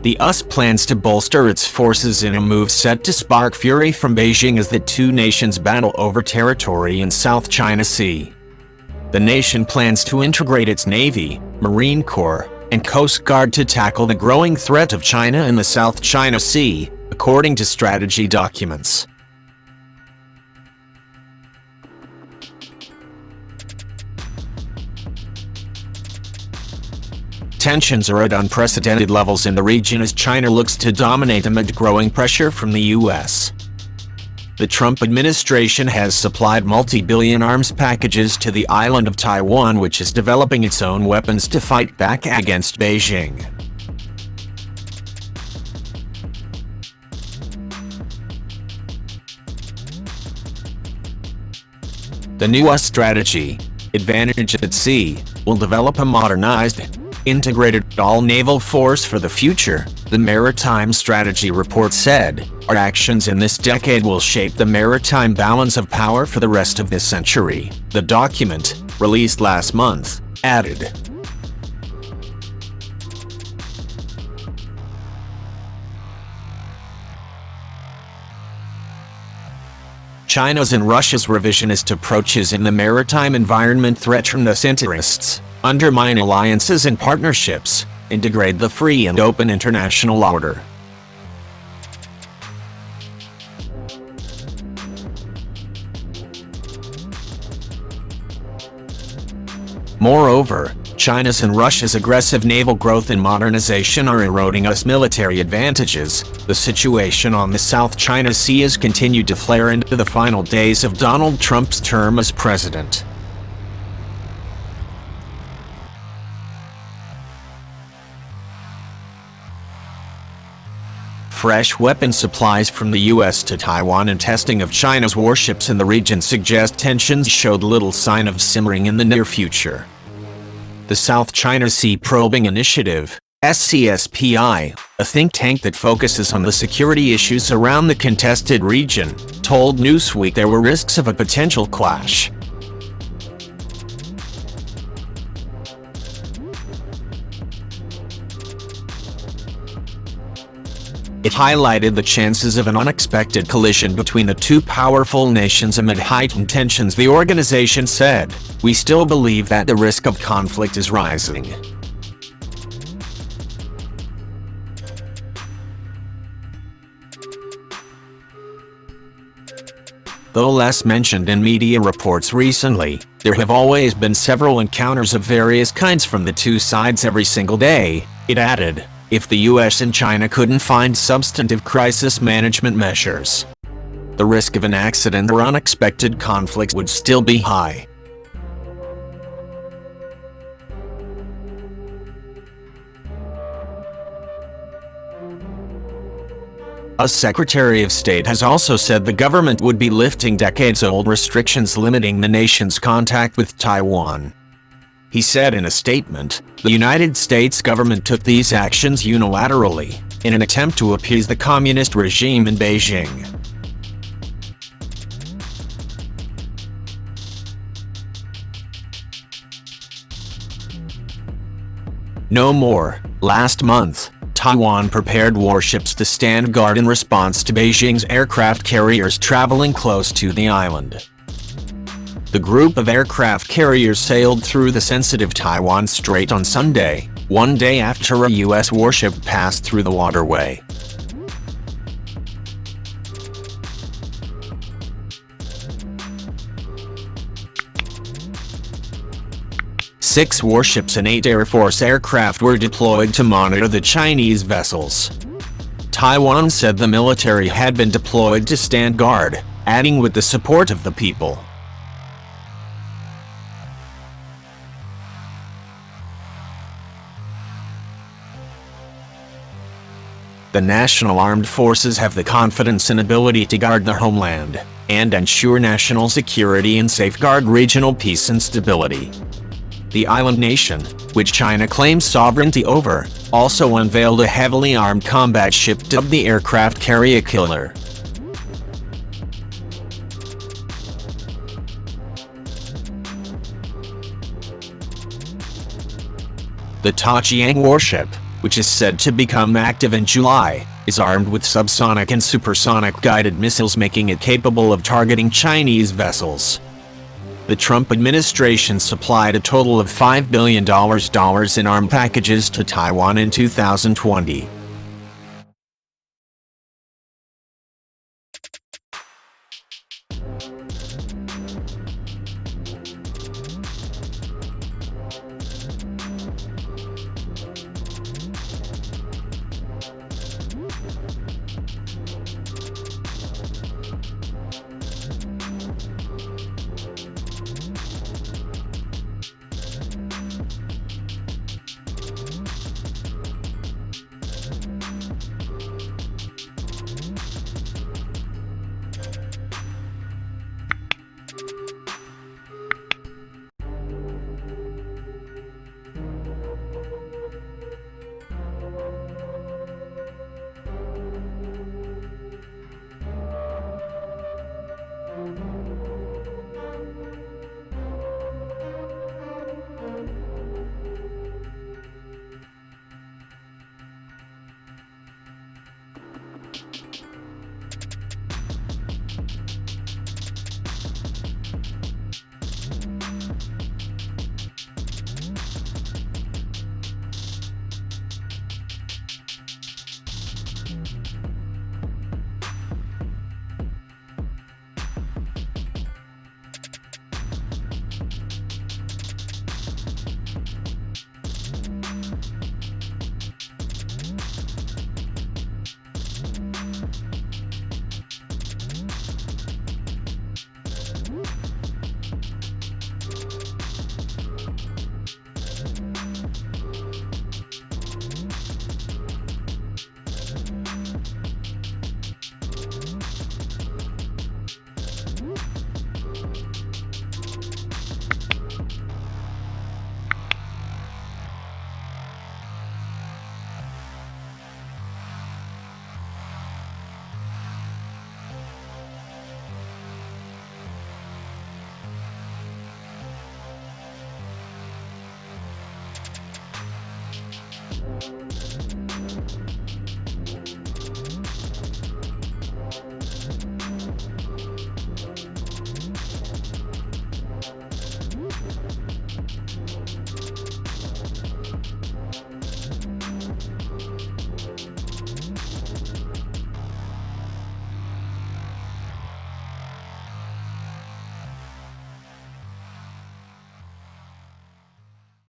The US plans to bolster its forces in a move set to spark fury from Beijing as the two nations battle over territory in South China Sea. The nation plans to integrate its Navy, Marine Corps, and Coast Guard to tackle the growing threat of China in the South China Sea, according to strategy documents. Tensions are at unprecedented levels in the region as China looks to dominate amid growing pressure from the US. The Trump administration has supplied multi-billion arms packages to the island of Taiwan, which is developing its own weapons to fight back against Beijing. The new US strategy, Advantage at Sea, will develop a modernized, integrated all-naval force for the future, the Maritime Strategy report said. Our actions in this decade will shape the maritime balance of power for the rest of this century, the document, released last month, added. China's and Russia's revisionist approaches in the maritime environment threaten US interests, undermine alliances and partnerships, and degrade the free and open international order. Moreover, China's and Russia's aggressive naval growth and modernization are eroding US military advantages. The situation on the South China Sea has continued to flare into the final days of Donald Trump's term as president. Fresh weapon supplies from the US to Taiwan and testing of China's warships in the region suggest tensions showed little sign of simmering in the near future. The South China Sea Probing Initiative, SCSPI, a think tank that focuses on the security issues around the contested region, told Newsweek there were risks of a potential clash. It highlighted the chances of an unexpected collision between the two powerful nations amid heightened tensions. The organization said, "We still believe that the risk of conflict is rising." Though less mentioned in media reports recently, there have always been several encounters of various kinds from the two sides every single day, it added. If the US and China couldn't find substantive crisis management measures, the risk of an accident or unexpected conflict would still be high. A Secretary of State has also said the government would be lifting decades-old restrictions limiting the nation's contact with Taiwan. He said in a statement, the United States government took these actions unilaterally, in an attempt to appease the communist regime in Beijing. No more. Last month, Taiwan prepared warships to stand guard in response to Beijing's aircraft carriers traveling close to the island. The group of aircraft carriers sailed through the sensitive Taiwan Strait on Sunday, one day after a US warship passed through the waterway. Six warships and 8 Air Force aircraft were deployed to monitor the Chinese vessels. Taiwan said the military had been deployed to stand guard, adding with the support of the people. The National Armed Forces have the confidence and ability to guard their homeland, and ensure national security and safeguard regional peace and stability. The island nation, which China claims sovereignty over, also unveiled a heavily armed combat ship dubbed the aircraft carrier killer. The Tajiang warship, which is said to become active in July, is armed with subsonic and supersonic guided missiles, making it capable of targeting Chinese vessels. The Trump administration supplied a total of $5 billion in arm packages to Taiwan in 2020.